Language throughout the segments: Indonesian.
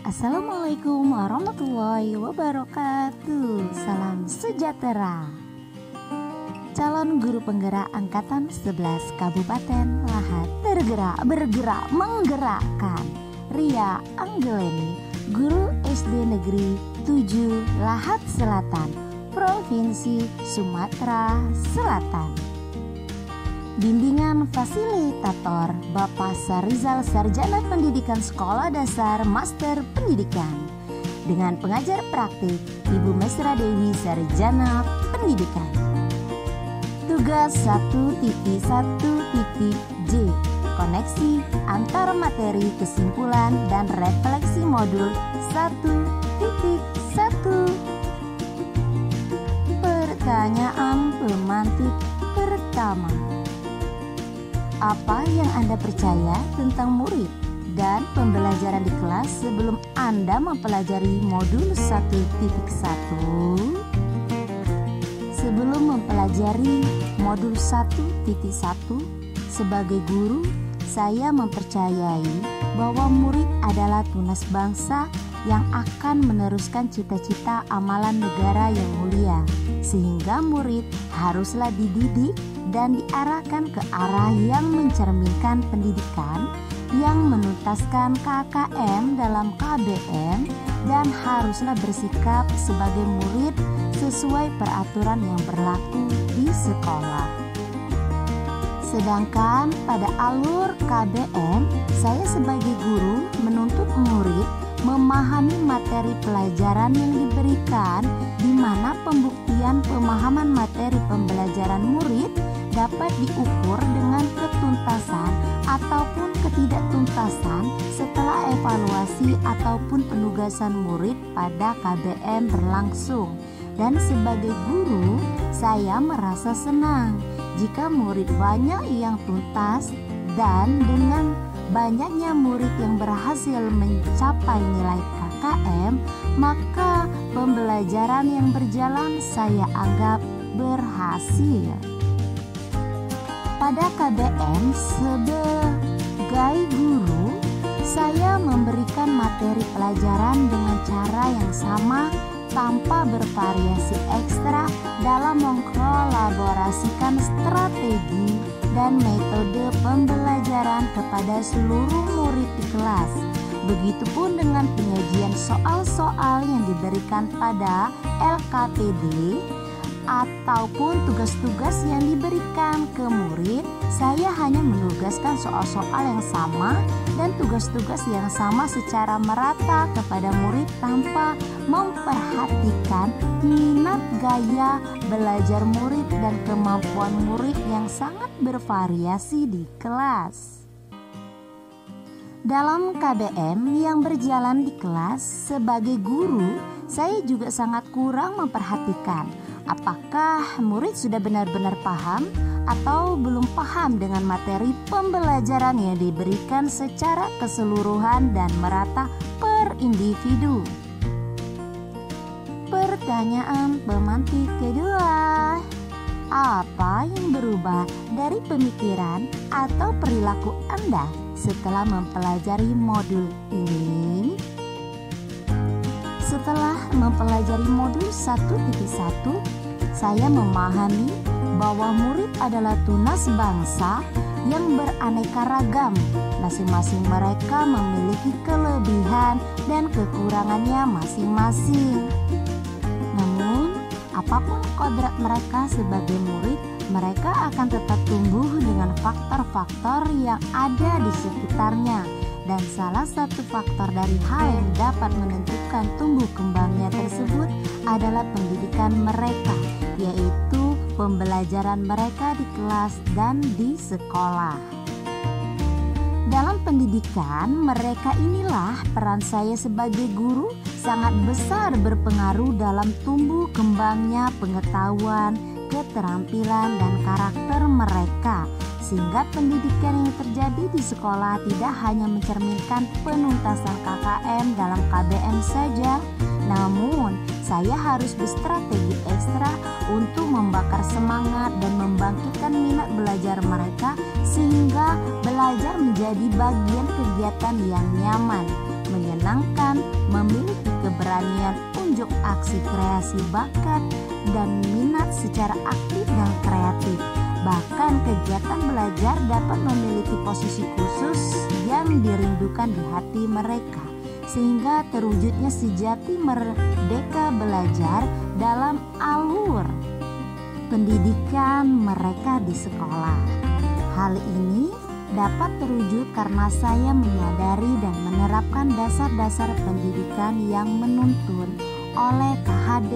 Assalamualaikum warahmatullahi wabarakatuh. Salam sejahtera. Calon guru penggerak angkatan 11 Kabupaten Lahat bergerak menggerakkan. Ria Anggeleni, guru SD Negeri 7 Lahat Selatan, Provinsi Sumatera Selatan. Bimbingan fasilitator Bapak Sarizal, Sarjana Pendidikan Sekolah Dasar Master Pendidikan. Dengan pengajar praktik Ibu Mesra Dewi, Sarjana Pendidikan. Tugas 1.1.J, koneksi antar materi, kesimpulan dan refleksi modul 1.1. Pertanyaan pemantik pertama. Apa yang Anda percaya tentang murid dan pembelajaran di kelas sebelum Anda mempelajari modul 1.1? Sebelum mempelajari modul 1.1, sebagai guru, saya mempercayai bahwa murid adalah tunas bangsa yang akan meneruskan cita-cita amalan negara yang mulia, sehingga murid haruslah dididik dan diarahkan ke arah yang mencerminkan pendidikan yang menuntaskan KKM dalam KBM dan haruslah bersikap sebagai murid sesuai peraturan yang berlaku di sekolah. Sedangkan pada alur KBM, saya sebagai guru menuntut murid memahami materi pelajaran yang diberikan, di mana pembuktian pemahaman materi pembelajaran murid dapat diukur dengan ketuntasan ataupun ketidaktuntasan setelah evaluasi ataupun penugasan murid pada KBM berlangsung. Dan sebagai guru, saya merasa senang jika murid banyak yang tuntas, dan dengan banyaknya murid yang berhasil mencapai nilai KKM, maka pembelajaran yang berjalan saya anggap berhasil. Pada KBM sebagai guru, saya memberikan materi pelajaran dengan cara yang sama tanpa bervariasi ekstra dalam mengkolaborasikan strategi dan metode pembelajaran kepada seluruh murid di kelas. Begitupun dengan penyajian soal-soal yang diberikan pada LKPD ataupun tugas-tugas yang diberikan ke murid. Saya hanya menugaskan soal-soal yang sama dan tugas-tugas yang sama secara merata kepada murid tanpa memperhatikan minat gaya belajar murid dan kemampuan murid yang sangat bervariasi di kelas. Dalam KBM yang berjalan di kelas, sebagai guru, saya juga sangat kurang memperhatikan apakah murid sudah benar-benar paham atau belum paham dengan materi pembelajaran yang diberikan secara keseluruhan dan merata per individu. Pertanyaan pemantik kedua. Apa yang berubah dari pemikiran atau perilaku Anda setelah mempelajari modul ini? Setelah mempelajari modul 1.1, saya memahami bahwa murid adalah tunas bangsa yang beraneka ragam. Masing-masing mereka memiliki kelebihan dan kekurangannya masing-masing. Namun, apapun kodrat mereka sebagai murid, mereka akan tetap tumbuh dengan faktor-faktor yang ada di sekitarnya. Dan salah satu faktor dari hal yang dapat menentukan tumbuh kembangnya tersebut adalah pendidikan mereka, yaitu pembelajaran mereka di kelas dan di sekolah. Dalam pendidikan mereka inilah peran saya sebagai guru sangat besar berpengaruh dalam tumbuh kembangnya pengetahuan, keterampilan, dan karakter mereka. Sehingga pendidikan yang terjadi di sekolah tidak hanya mencerminkan penuntasan KKM dalam KBM saja, namun saya harus berstrategi ekstra untuk membakar semangat dan membangkitkan minat belajar mereka, sehingga belajar menjadi bagian kegiatan yang nyaman, menyenangkan, menyenangkan, memiliki keberanian unjuk aksi kreasi bakat dan minat secara aktif dan kreatif. Bahkan kegiatan belajar dapat memiliki posisi khusus yang dirindukan di hati mereka, sehingga terwujudnya sejati merdeka belajar dalam alur pendidikan mereka di sekolah. Hal ini dapat terwujud karena saya menyadari dan menerapkan dasar-dasar pendidikan yang menuntun oleh KHD,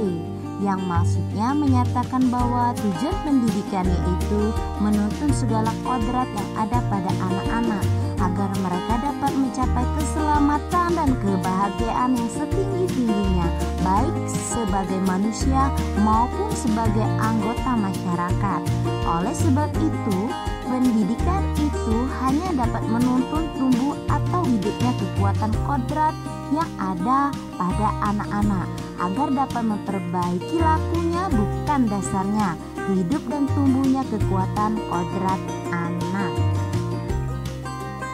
yang maksudnya menyatakan bahwa tujuan pendidikan yaitu menuntun segala kodrat yang ada pada anak-anak agar mereka dapat mencapai keselamatan dan kebahagiaan yang setinggi-tingginya, baik sebagai manusia maupun sebagai anggota masyarakat. Oleh sebab itu, pendidikan itu hanya dapat menuntun tumbuh atau hidupnya kekuatan kodrat yang ada pada anak-anak agar dapat memperbaiki lakunya, bukan dasarnya hidup dan tumbuhnya kekuatan kodrat anak.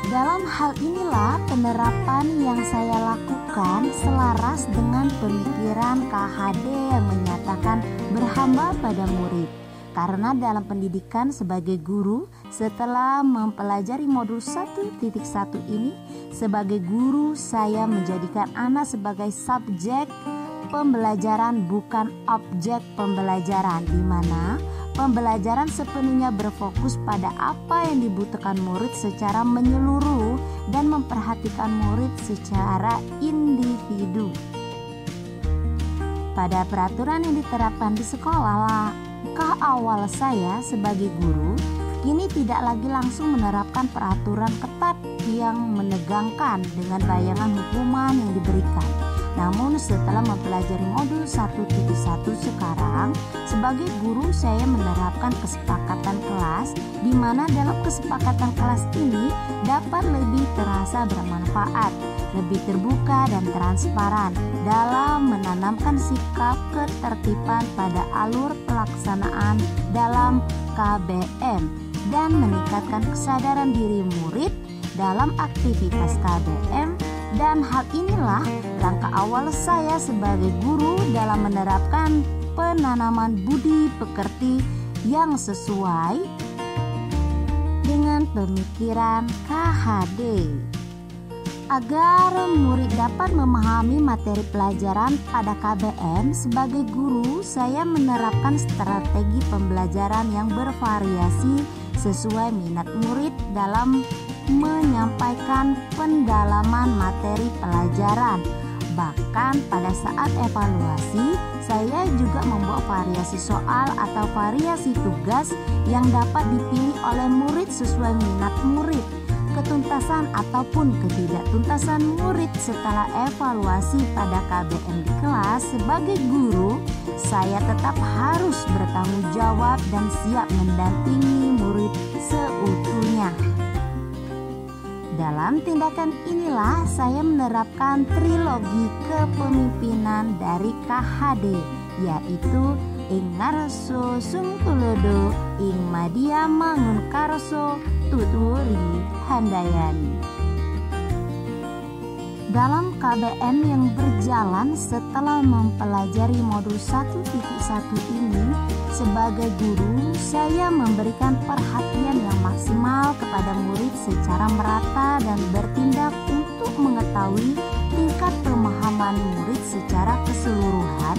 Dalam hal inilah penerapan yang saya lakukan selaras dengan pemikiran KHD yang menyatakan berhamba pada murid. Karena dalam pendidikan sebagai guru, setelah mempelajari modul 1.1 ini, sebagai guru saya menjadikan anak sebagai subjek pembelajaran, bukan objek pembelajaran, di mana pembelajaran sepenuhnya berfokus pada apa yang dibutuhkan murid secara menyeluruh dan memperhatikan murid secara individu. Pada peraturan yang diterapkan di sekolah, langkah awal saya sebagai guru kini tidak lagi langsung menerapkan peraturan ketat yang menegangkan dengan bayangan hukuman yang diberikan. Namun setelah mempelajari modul 1.1 sekarang, sebagai guru saya menerapkan kesepakatan kelas, di mana dalam kesepakatan kelas ini dapat lebih terasa bermanfaat, lebih terbuka dan transparan dalam menanamkan sikap ketertiban pada alur pelaksanaan dalam KBM dan meningkatkan kesadaran diri murid dalam aktivitas KBM. Dan hal inilah langkah awal saya sebagai guru dalam menerapkan penanaman budi pekerti yang sesuai dengan pemikiran KHD. Agar murid dapat memahami materi pelajaran pada KBM, sebagai guru saya menerapkan strategi pembelajaran yang bervariasi sesuai minat murid dalam menyampaikan pendalaman materi pelajaran. Bahkan pada saat evaluasi, saya juga membawa variasi soal atau variasi tugas yang dapat dipilih oleh murid sesuai minat murid, ketuntasan ataupun ketidaktuntasan murid. Setelah evaluasi pada KBM di kelas, sebagai guru saya tetap harus bertanggung jawab dan siap mendampingi murid seutuhnya. Dalam tindakan inilah saya menerapkan trilogi kepemimpinan dari KHD, yaitu ing ngarso sungtulodo, ing madya mangun karso tuturi handayani. Dalam KBM yang berjalan setelah mempelajari modul 1.1 ini, sebagai guru saya memberikan perhatian yang maksimal kepada murid secara merata dan bertindak untuk mengetahui tingkat pemahaman murid secara keseluruhan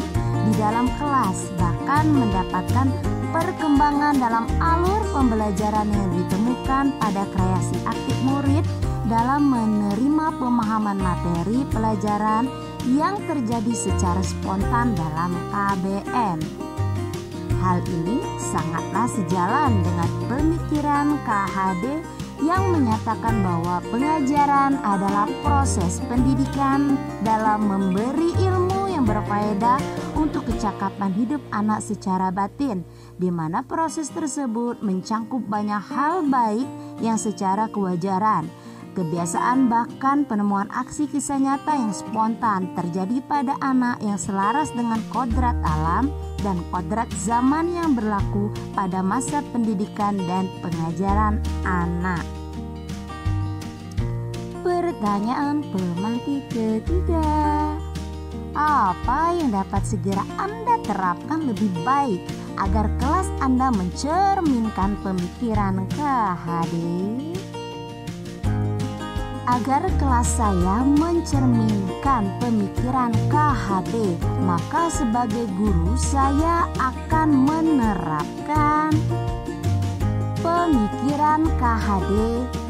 di dalam kelas, bahkan mendapatkan perkembangan dalam alur pembelajaran yang ditemukan pada kreasi aktif murid dalam menerima pemahaman materi pelajaran yang terjadi secara spontan dalam KBM. Hal ini sangatlah sejalan dengan pemikiran KHD yang menyatakan bahwa pengajaran adalah proses pendidikan dalam memberi ilmu yang berfaedah untuk kecakapan hidup anak secara batin, di mana proses tersebut mencangkup banyak hal baik yang secara kewajaran, kebiasaan, bahkan penemuan aksi kisah nyata yang spontan terjadi pada anak yang selaras dengan kodrat alam dan kodrat zaman yang berlaku pada masa pendidikan dan pengajaran anak. Pertanyaan pemantik ketiga. Apa yang dapat segera Anda terapkan lebih baik agar kelas Anda mencerminkan pemikiran KHD? Agar kelas saya mencerminkan pemikiran KHD, maka sebagai guru saya akan menerapkan pemikiran KHD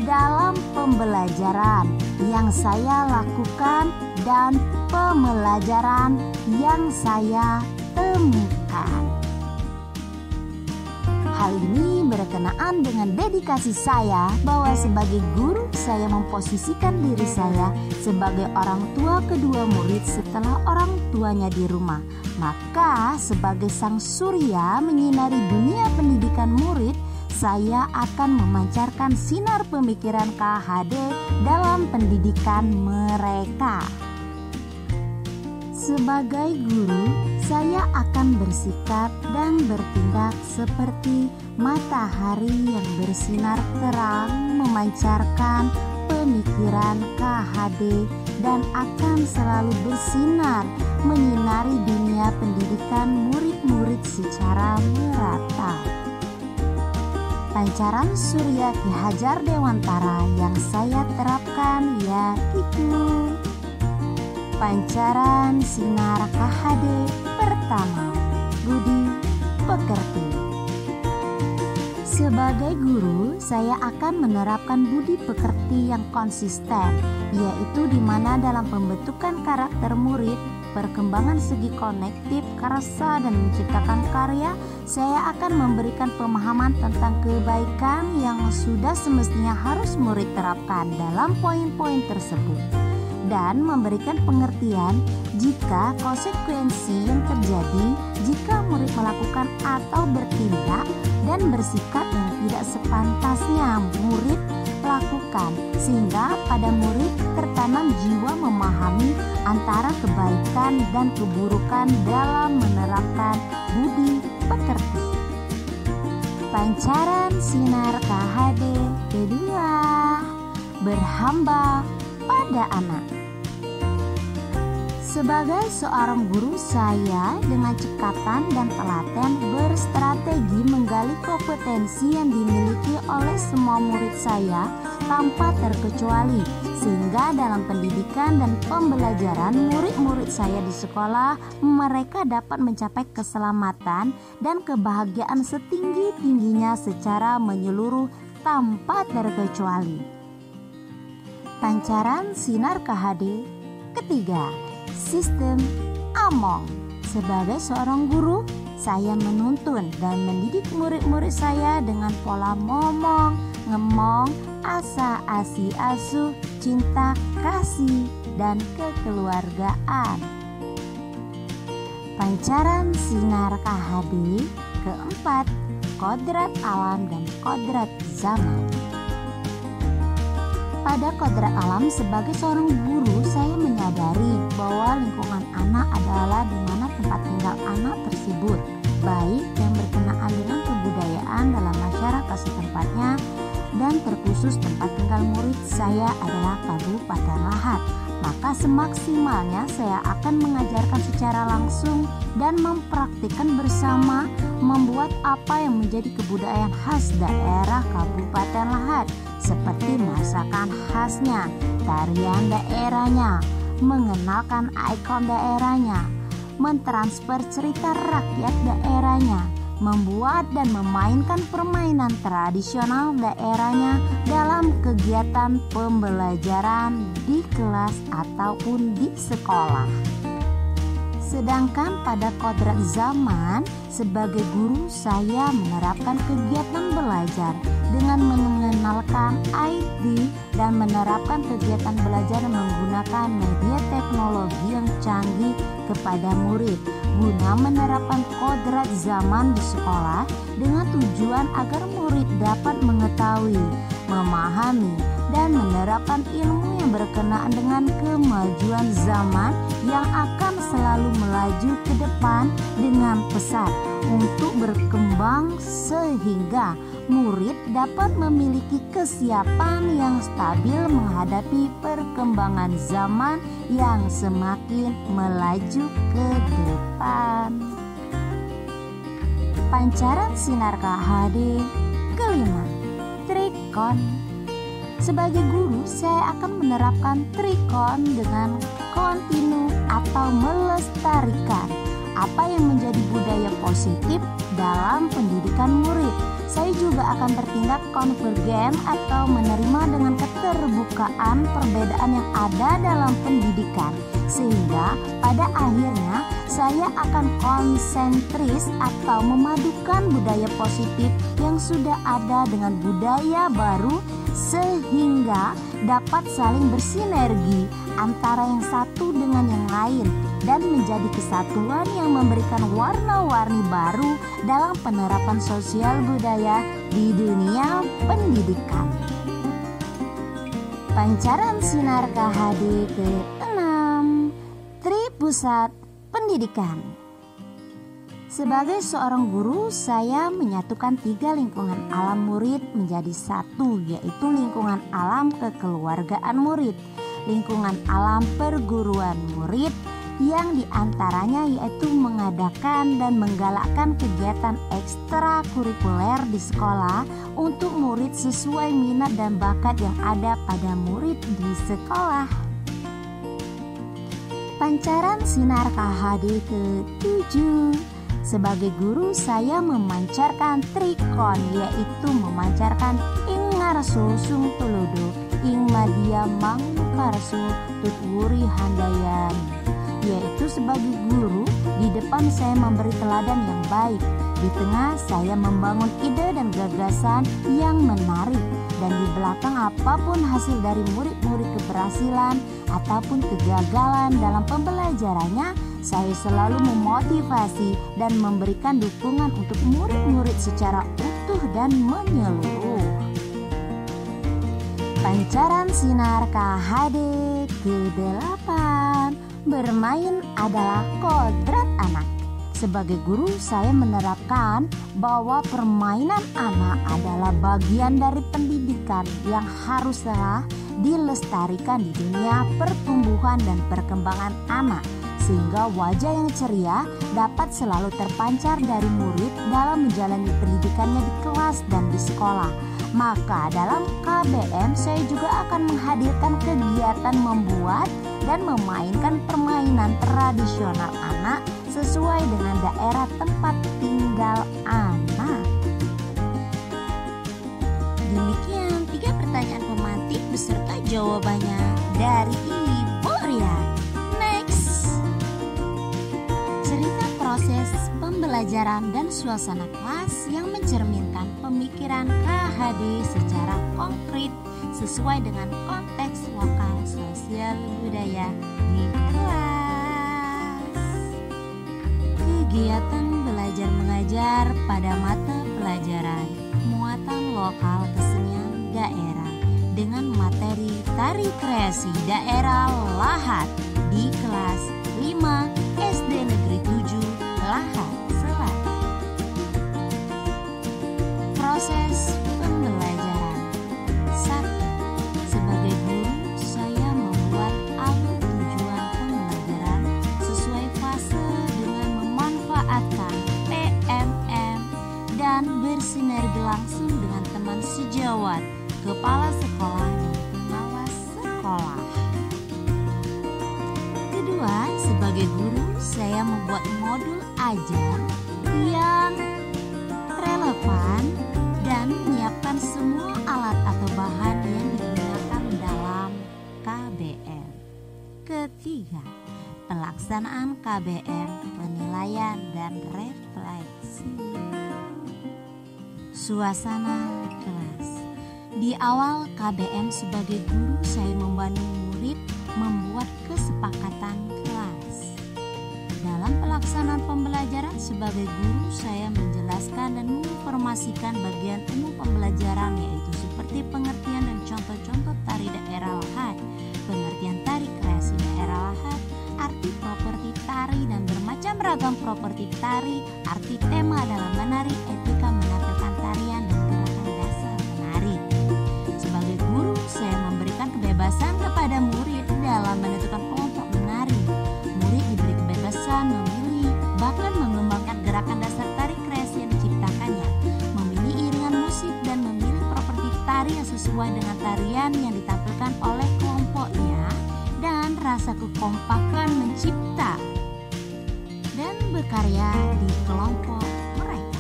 dalam pembelajaran yang saya lakukan dan pembelajaran yang saya temukan. Hal ini berkenaan dengan dedikasi saya bahwa sebagai guru saya memposisikan diri saya sebagai orang tua kedua murid setelah orang tuanya di rumah. Maka sebagai sang surya menyinari dunia pendidikan murid, saya akan memancarkan sinar pemikiran KHD dalam pendidikan mereka. Sebagai guru, saya akan bersikap dan bertindak seperti matahari yang bersinar terang memancarkan pemikiran KHD dan akan selalu bersinar menyinari dunia pendidikan murid-murid secara merata. Pancaran surya Ki Hajar Dewantara yang saya terapkan yaitu pancaran sinar KHD pertama, budi pekerti. Sebagai guru, saya akan menerapkan budi pekerti yang konsisten, yaitu di mana dalam pembentukan karakter murid, perkembangan segi konektif, karsa, dan menciptakan karya, saya akan memberikan pemahaman tentang kebaikan yang sudah semestinya harus murid terapkan dalam poin-poin tersebut, dan memberikan pengertian jika konsekuensi yang terjadi jika murid melakukan atau bertindak dan bersikap yang tidak sepantasnya murid lakukan, sehingga pada murid tertanam jiwa memahami antara kebaikan dan keburukan dalam menerapkan budi pekerti. Pancaran sinar KHD kedua, berhamba pada anak. Sebagai seorang guru, saya dengan cekatan dan telaten berstrategi menggali kompetensi yang dimiliki oleh semua murid saya tanpa terkecuali, sehingga dalam pendidikan dan pembelajaran murid-murid saya di sekolah, mereka dapat mencapai keselamatan dan kebahagiaan setinggi-tingginya secara menyeluruh tanpa terkecuali. Pancaran sinar KHD ketiga, sistem AMONG. Sebagai seorang guru, saya menuntun dan mendidik murid-murid saya dengan pola momong, ngemong, asa, asi, asuh, cinta, kasih, dan kekeluargaan. Pancaran sinar KHD keempat, kodrat alam dan kodrat zaman. Pada kodrat alam, sebagai seorang guru, saya menyadari bahwa lingkungan anak adalah di mana tempat tinggal anak tersebut, baik yang berkenaan dengan kebudayaan dalam masyarakat setempatnya, dan terkhusus tempat tinggal murid saya adalah Kabupaten Lahat. Maka semaksimalnya saya akan mengajarkan secara langsung dan mempraktikkan bersama membuat apa yang menjadi kebudayaan khas daerah Kabupaten Lahat, seperti masakan khasnya, tarian daerahnya, mengenalkan ikon daerahnya, mentransfer cerita rakyat daerahnya, membuat dan memainkan permainan tradisional daerahnya dalam kegiatan pembelajaran di kelas ataupun di sekolah. Sedangkan pada kodrat zaman, sebagai guru saya menerapkan kegiatan belajar dengan mengenalkan IT dan menerapkan kegiatan belajar menggunakan media teknologi yang canggih kepada murid guna menerapkan kodrat zaman di sekolah dengan tujuan agar murid dapat mengetahui, memahami, dan menerapkan ilmu yang berkenaan dengan kemajuan zaman yang akan selalu melaju ke depan dengan pesat untuk berkembang sehingga murid dapat memiliki kesiapan yang stabil menghadapi perkembangan zaman yang semakin melaju ke depan. Pancaran sinar KHD kelima, trikon. Sebagai guru, saya akan menerapkan trikon dengan kontinu atau melestarikan apa yang menjadi budaya positif dalam pendidikan murid. Saya juga akan bertindak konvergen atau menerima dengan keterbukaan perbedaan yang ada dalam pendidikan, sehingga pada akhirnya saya akan konsentris atau memadukan budaya positif yang sudah ada dengan budaya baru sehingga dapat saling bersinergi antara yang satu dengan yang lain dan menjadi kesatuan yang memberikan warna-warni baru dalam penerapan sosial budaya di dunia pendidikan. Pancaran sinar KHD ke-6, Tripusat Pendidikan. Sebagai seorang guru, saya menyatukan 3 lingkungan alam murid menjadi satu, yaitu lingkungan alam kekeluargaan murid, lingkungan alam perguruan murid, yang diantaranya yaitu mengadakan dan menggalakkan kegiatan ekstrakurikuler di sekolah untuk murid sesuai minat dan bakat yang ada pada murid di sekolah. Pancaran sinar KHD ke-7. Sebagai guru, saya memancarkan trikon, yaitu memancarkan ing ngarso sung tulodo, ing madia mangkarso tutwuri handayan. Yaitu sebagai guru, di depan saya memberi teladan yang baik, di tengah saya membangun ide dan gagasan yang menarik, dan di belakang apapun hasil dari murid-murid keberhasilan ataupun kegagalan dalam pembelajarannya, saya selalu memotivasi dan memberikan dukungan untuk murid-murid secara utuh dan menyeluruh. Pancaran sinar KHD ke-8. Bermain adalah kodrat anak. Sebagai guru, saya menerapkan bahwa permainan anak adalah bagian dari pendidikan yang haruslah dilestarikan di dunia pertumbuhan dan perkembangan anak, sehingga wajah yang ceria dapat selalu terpancar dari murid dalam menjalani pendidikannya di kelas dan di sekolah. Maka dalam KBM saya juga akan menghadirkan kegiatan membuat dan memainkan permainan tradisional anak sesuai dengan daerah tempat tinggal anak. Demikian 3 pertanyaan pemantik beserta jawabannya dari Ibu Rian. Next. Cerita proses pembelajaran dan suasana kelas yang mencerminkan pemikiran KHD secara konkret sesuai dengan konteks lokal sosial budaya di kelas. Kegiatan belajar mengajar pada mata pelajaran muatan lokal kesenian daerah dengan materi tari kreasi daerah Lahat di kelas 5 SD Negeri 7 Lahat Selatan. Proses pembelajaran. 1. Sebagai guru, saya membuat alur tujuan pembelajaran sesuai fase dengan memanfaatkan PMM dan bersinergi langsung dengan teman sejawat, kepala sekolah dan pengawas sekolah. Kedua, sebagai guru, saya membuat modul ajar yang relevan dan menyiapkan semua alat atau bahan yang digunakan dalam KBM. Ketiga, pelaksanaan KBM, penilaian dan refleksi. Suasana kelas. Di awal KBM sebagai guru, saya membantu murid membuat kesepakatan kelas. Dalam pelaksanaan pembelajaran sebagai guru, saya menjelaskan dan menginformasikan bagian umum pembelajaran, yaitu seperti pengertian dan contoh-contoh tari daerah Lahat, pengertian tari kreasi daerah Lahat, arti properti tari dan bermacam ragam properti tari, arti tema dalam menari, etika menampilkan tarian dan gerakan dalam menentukan kelompok menari. Murid diberi kebebasan memilih, bahkan mengembangkan gerakan dasar tari kreasi yang diciptakannya, memilih iringan musik dan memilih properti tari yang sesuai dengan tarian yang ditampilkan oleh kelompoknya, dan rasa kekompakan mencipta dan berkarya di kelompok mereka.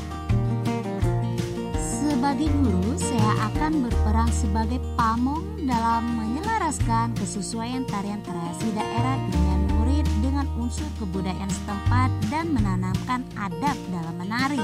Sebagai guru, saya akan berperan sebagai pamong dalam menyelaraskan kesesuaian tarian kreasi daerah dengan murid dengan unsur kebudayaan setempat dan menanamkan adab dalam menari.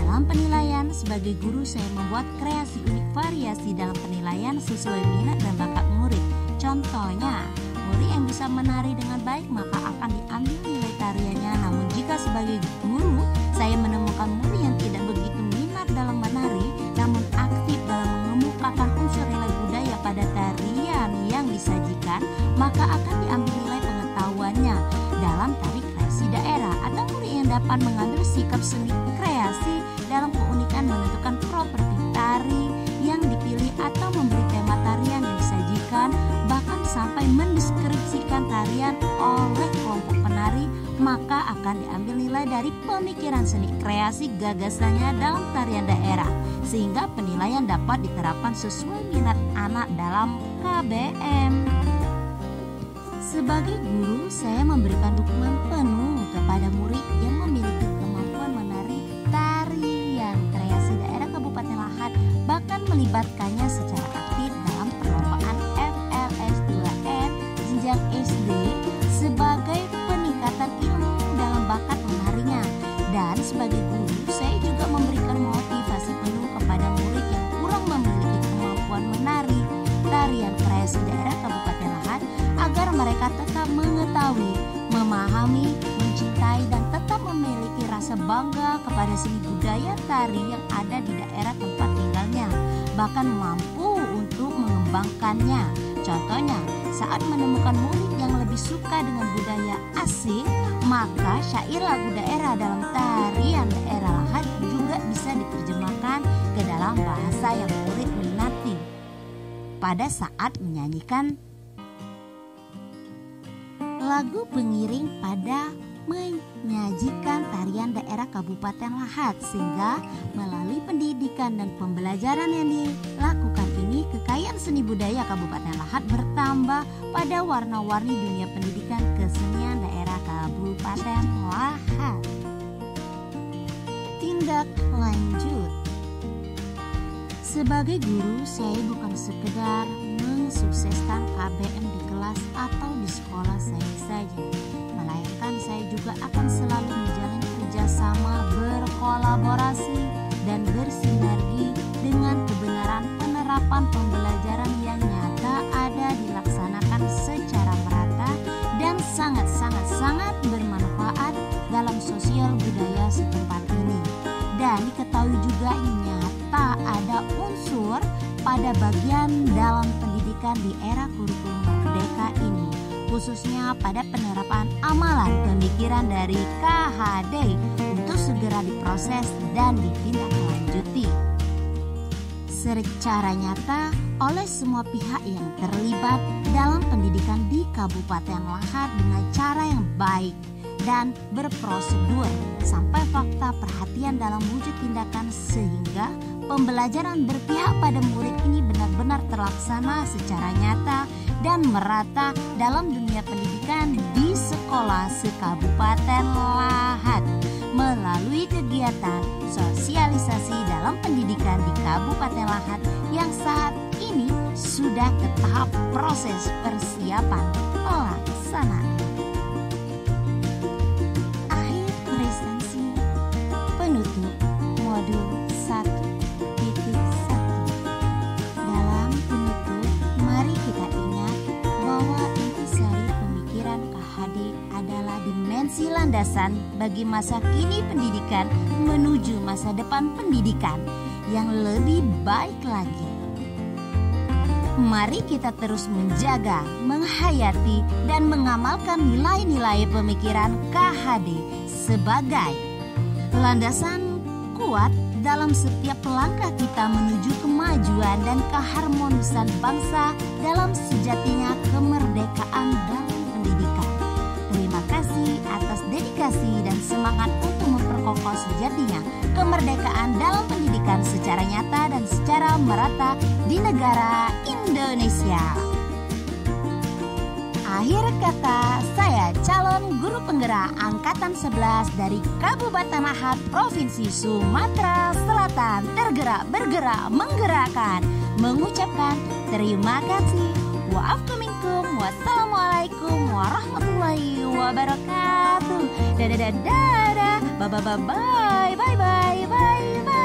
Dalam penilaian, sebagai guru saya membuat kreasi unik variasi dalam penilaian sesuai minat dan bakat murid. Contohnya, murid yang bisa menari dengan baik maka akan diambil nilai tariannya. Namun jika sebagai guru saya menemukan murid yang tidak begitu minat dalam menari namun aktif dalam mengemukakan unsur nilai budaya pada tarian yang disajikan, maka akan diambil nilai pengetahuannya dalam tari kreasi daerah. Atau murid yang dapat mengambil sikap seni kreasi dalam keunikan menentukan properti tari yang dipilih atau memberi tema tarian yang disajikan, bahkan sampai mendeskripsikan tarian oleh kelompok penari, maka akan diambil nilai dari pemikiran seni kreasi gagasannya dalam tarian daerah, sehingga penilaian dapat diterapkan sesuai minat anak dalam KBM. Sebagai guru, saya memberikan dukungan penuh kepada murid yang memiliki kemampuan menari tarian kreasi daerah Kabupaten Lahat, bahkan melibatkannya secara aktif dalam perlombaan FLS 2N jenjang SD sebagai peningkatan ilmu dalam bakat menarinya. Dan sebagai guru, saya juga memberikan motivasi penuh kepada murid yang kurang memiliki kemampuan menari tarian kreasi daerah Kabupaten Lahat agar mereka tetap mengetahui, memahami, mencintai, dan tetap memiliki rasa bangga kepada seni budaya tari yang ada di daerah tempat tinggalnya, bahkan mampu untuk mengembangkannya. Contohnya, saat menemukan murid yang lebih suka dengan budaya asing, maka syair lagu daerah dalam tarian daerah Lahat juga bisa diterjemahkan ke dalam bahasa yang murid minati pada saat menyanyikan lagu pengiring pada menyajikan tarian daerah Kabupaten Lahat, sehingga melalui pendidikan dan pembelajaran yang dilakukan ini, kekayaan seni budaya Kabupaten Lahat bertambah pada warna-warni dunia pendidikan kesenian daerah Kabupaten Lahat. Tindak lanjut. Sebagai guru, saya bukan sekedar mensukseskan KBM di kelas atau di sekolah saya saja, melainkan saya juga akan selalu menjalin kerjasama, berkolaborasi, dan bersinergi dengan kebenaran penerapan pembelajaran yang nyata ada dilaksanakan secara merata dan sangat bermanfaat dalam sosial budaya setempat ini. Dan diketahui juga nyata ada unsur pada bagian dalam pendidikan di era kurikulum merdeka ini, khususnya pada penerapan amalan pemikiran dari KHD untuk segera diproses dan ditindaklanjuti secara nyata oleh semua pihak yang terlibat dalam pendidikan di Kabupaten Lahat dengan cara yang baik dan berprosedur sampai fakta perhatian dalam wujud tindakan, sehingga pembelajaran berpihak pada murid ini benar-benar terlaksana secara nyata dan merata dalam dunia pendidikan di sekolah se-Kabupaten Lahat melalui kegiatan sosialisasi dalam pendidikan di Kabupaten Lahat yang saat ini sudah ke tahap proses persiapan pelaksanaan. Akhir presensi penutup modul 1.1. Dalam penutup, mari kita ingat bahwa intisari pemikiran KHD adalah dimensi landasan bagi masa kini pendidikan menuju masa depan pendidikan yang lebih baik lagi. Mari kita terus menjaga, menghayati, dan mengamalkan nilai-nilai pemikiran KHD sebagai landasan kuat dalam setiap langkah kita menuju kemajuan dan keharmonisan bangsa dalam sejatinya kemerdekaan dalam pendidikan. Terima kasih atas dedikasi dan semangat untuk memperkokoh sejatinya kemerdekaan dalam pendidikan secara nyata dan secara merata di negara Indonesia. Akhir kata, saya calon guru penggerak Angkatan 11 dari Kabupaten Ahad, Provinsi Sumatera Selatan, tergerak, bergerak, menggerakkan, mengucapkan terima kasih. Wa'afkuminkum, wassalamualaikum warahmatullahi wabarakatuh. Dadah, dadah, dadah, bye, bye, bye, bye, bye, bye, bye.